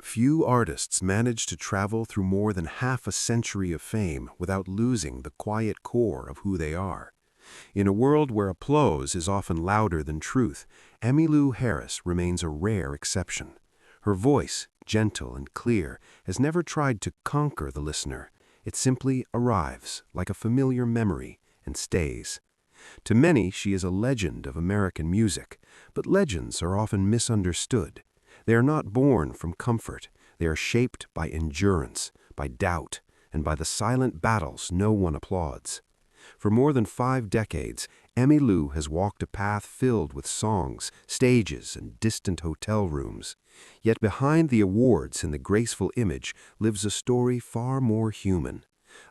Few artists manage to travel through more than half a century of fame without losing the quiet core of who they are. In a world where applause is often louder than truth, Emmylou Harris remains a rare exception. Her voice, gentle and clear, has never tried to conquer the listener. It simply arrives, like a familiar memory, and stays. To many, she is a legend of American music, but legends are often misunderstood. They are not born from comfort. They are shaped by endurance, by doubt, and by the silent battles no one applauds. For more than 5 decades, Emmylou has walked a path filled with songs, stages, and distant hotel rooms. Yet behind the awards and the graceful image lives a story far more human.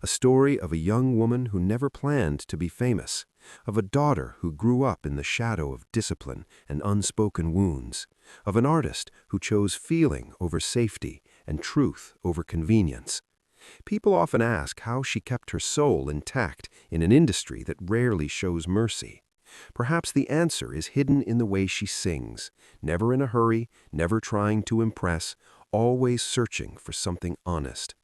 A story of a young woman who never planned to be famous, of a daughter who grew up in the shadow of discipline and unspoken wounds, of an artist who chose feeling over safety and truth over convenience. People often ask how she kept her soul intact in an industry that rarely shows mercy. Perhaps the answer is hidden in the way she sings, never in a hurry, never trying to impress, always searching for something honest.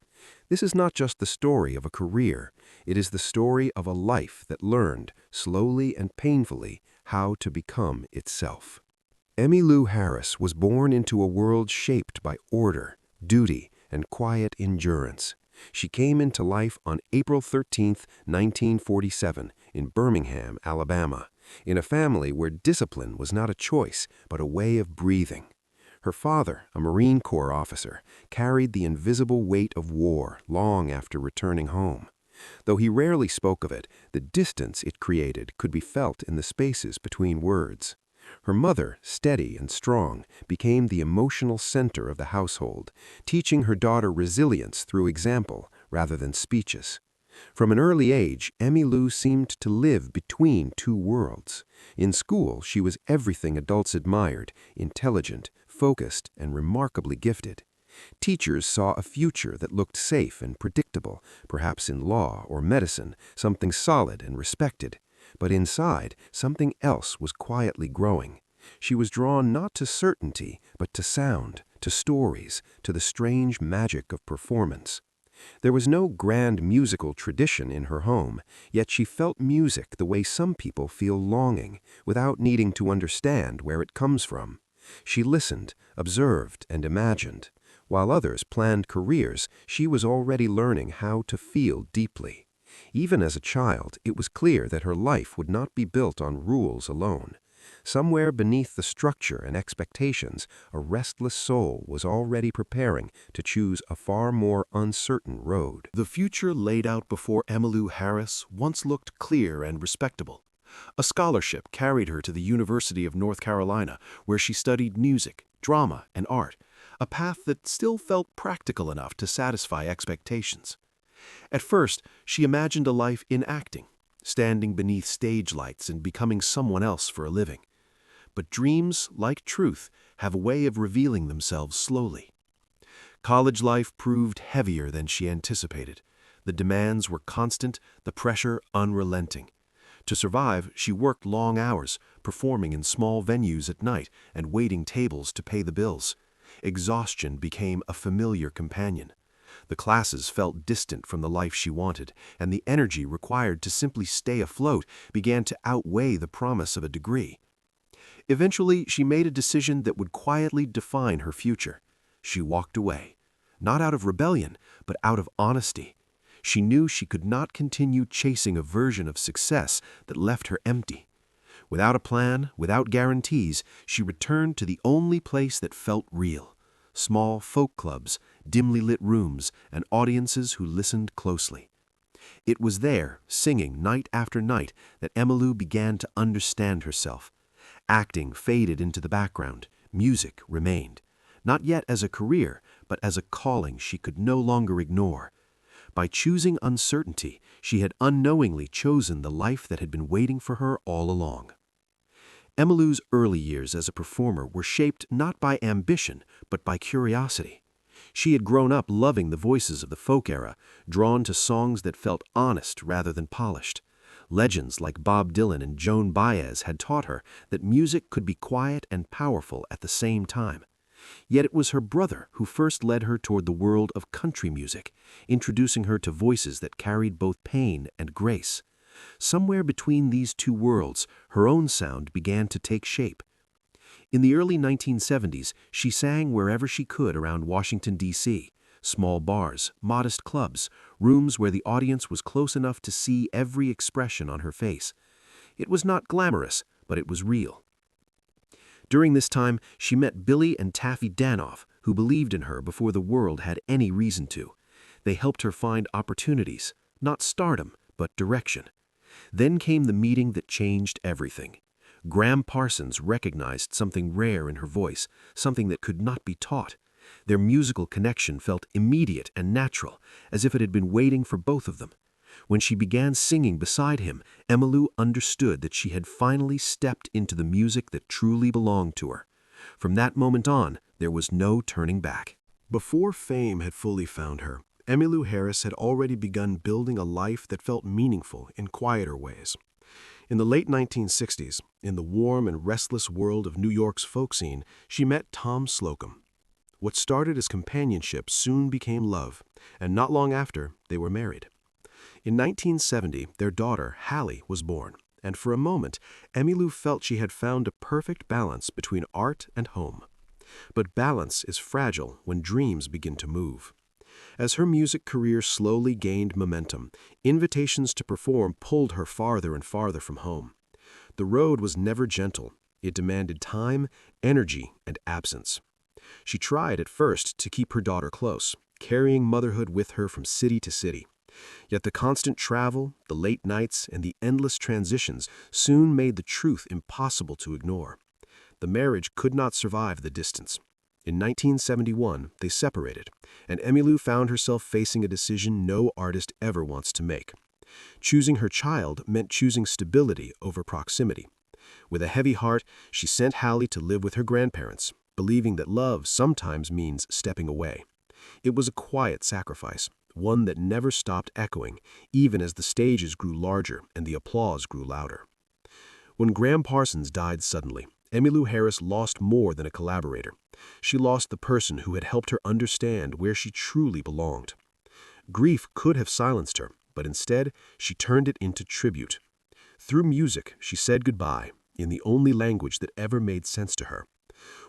This is not just the story of a career, it is the story of a life that learned, slowly and painfully, how to become itself. Emmylou Harris was born into a world shaped by order, duty, and quiet endurance. She came into life on April 13, 1947, in Birmingham, Alabama, in a family where discipline was not a choice, but a way of breathing. Her father, a Marine Corps officer, carried the invisible weight of war long after returning home. Though he rarely spoke of it, the distance it created could be felt in the spaces between words. Her mother, steady and strong, became the emotional center of the household, teaching her daughter resilience through example rather than speeches. From an early age, Emmylou seemed to live between two worlds. In school, she was everything adults admired, intelligent, focused, and remarkably gifted. Teachers saw a future that looked safe and predictable, perhaps in law or medicine, something solid and respected. But inside, something else was quietly growing. She was drawn not to certainty, but to sound, to stories, to the strange magic of performance. There was no grand musical tradition in her home, yet she felt music the way some people feel longing, without needing to understand where it comes from. She listened, observed, and imagined. While others planned careers, she was already learning how to feel deeply. Even as a child, it was clear that her life would not be built on rules alone. Somewhere beneath the structure and expectations, a restless soul was already preparing to choose a far more uncertain road. The future laid out before Emmylou Harris once looked clear and respectable. A scholarship carried her to the University of North Carolina, where she studied music, drama, and art, a path that still felt practical enough to satisfy expectations. At first, she imagined a life in acting, standing beneath stage lights and becoming someone else for a living. But dreams, like truth, have a way of revealing themselves slowly. College life proved heavier than she anticipated. The demands were constant, the pressure unrelenting. To survive, she worked long hours, performing in small venues at night and waiting tables to pay the bills. Exhaustion became a familiar companion. The classes felt distant from the life she wanted, and the energy required to simply stay afloat began to outweigh the promise of a degree. Eventually, she made a decision that would quietly define her future. She walked away, not out of rebellion, but out of honesty. She knew she could not continue chasing a version of success that left her empty. Without a plan, without guarantees, she returned to the only place that felt real: small folk clubs, dimly lit rooms, and audiences who listened closely. It was there, singing night after night, that Emmylou began to understand herself. Acting faded into the background. Music remained, not yet as a career, but as a calling she could no longer ignore. By choosing uncertainty, she had unknowingly chosen the life that had been waiting for her all along. Emmylou's early years as a performer were shaped not by ambition, but by curiosity. She had grown up loving the voices of the folk era, drawn to songs that felt honest rather than polished. Legends like Bob Dylan and Joan Baez had taught her that music could be quiet and powerful at the same time. Yet it was her brother who first led her toward the world of country music, introducing her to voices that carried both pain and grace. Somewhere between these two worlds, her own sound began to take shape. In the early 1970s, she sang wherever she could around Washington, D.C., small bars, modest clubs, rooms where the audience was close enough to see every expression on her face. It was not glamorous, but it was real. During this time, she met Billy and Taffy Danoff, who believed in her before the world had any reason to. They helped her find opportunities, not stardom, but direction. Then came the meeting that changed everything. Gram Parsons recognized something rare in her voice, something that could not be taught. Their musical connection felt immediate and natural, as if it had been waiting for both of them. When she began singing beside him, Emmylou understood that she had finally stepped into the music that truly belonged to her. From that moment on, there was no turning back. Before fame had fully found her, Emmylou Harris had already begun building a life that felt meaningful in quieter ways. In the late 1960s, in the warm and restless world of New York's folk scene, she met Tom Slocum. What started as companionship soon became love, and not long after, they were married. In 1970, their daughter, Hallie, was born, and for a moment, Emmylou felt she had found a perfect balance between art and home. But balance is fragile when dreams begin to move. As her music career slowly gained momentum, invitations to perform pulled her farther and farther from home. The road was never gentle. It demanded time, energy, and absence. She tried at first to keep her daughter close, carrying motherhood with her from city to city. Yet the constant travel, the late nights, and the endless transitions soon made the truth impossible to ignore. The marriage could not survive the distance. In 1971, they separated, and Emmylou found herself facing a decision no artist ever wants to make. Choosing her child meant choosing stability over proximity. With a heavy heart, she sent Hallie to live with her grandparents, believing that love sometimes means stepping away. It was a quiet sacrifice, one that never stopped echoing, even as the stages grew larger and the applause grew louder. When Gram Parsons died suddenly, Emmylou Harris lost more than a collaborator. She lost the person who had helped her understand where she truly belonged. Grief could have silenced her, but instead, she turned it into tribute. Through music, she said goodbye, in the only language that ever made sense to her.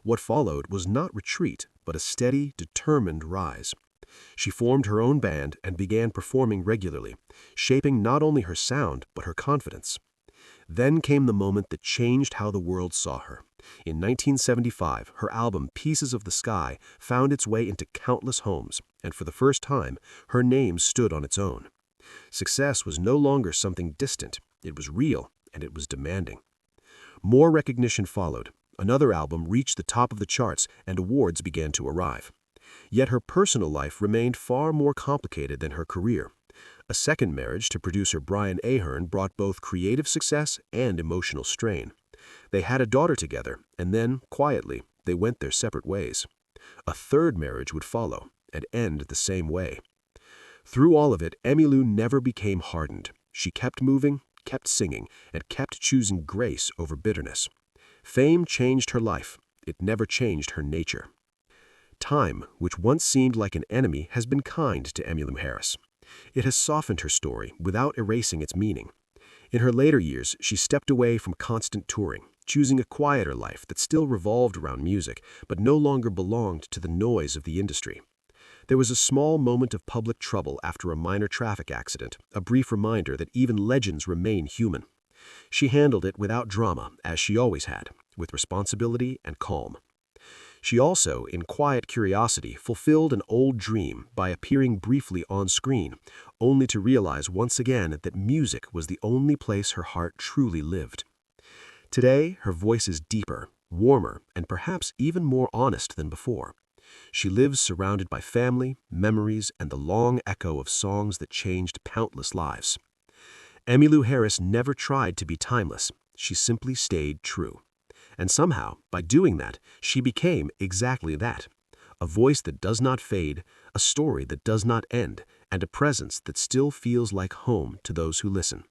What followed was not retreat, but a steady, determined rise. She formed her own band and began performing regularly, shaping not only her sound, but her confidence. Then came the moment that changed how the world saw her. In 1975, her album Pieces of the Sky found its way into countless homes, and for the first time, her name stood on its own. Success was no longer something distant. It was real, and it was demanding. More recognition followed. Another album reached the top of the charts, and awards began to arrive. Yet her personal life remained far more complicated than her career. A second marriage to producer Brian Ahern brought both creative success and emotional strain. They had a daughter together, and then, quietly, they went their separate ways. A third marriage would follow, and end the same way. Through all of it, Emmylou never became hardened. She kept moving, kept singing, and kept choosing grace over bitterness. Fame changed her life. It never changed her nature. Time, which once seemed like an enemy, has been kind to Emmylou Harris. It has softened her story without erasing its meaning. In her later years, she stepped away from constant touring, choosing a quieter life that still revolved around music, but no longer belonged to the noise of the industry. There was a small moment of public trouble after a minor traffic accident, a brief reminder that even legends remain human. She handled it without drama, as she always had, with responsibility and calm. She also, in quiet curiosity, fulfilled an old dream by appearing briefly on screen, only to realize once again that music was the only place her heart truly lived. Today, her voice is deeper, warmer, and perhaps even more honest than before. She lives surrounded by family, memories, and the long echo of songs that changed countless lives. Emmylou Harris never tried to be timeless. She simply stayed true. And somehow, by doing that, she became exactly that. A voice that does not fade, a story that does not end, and a presence that still feels like home to those who listen.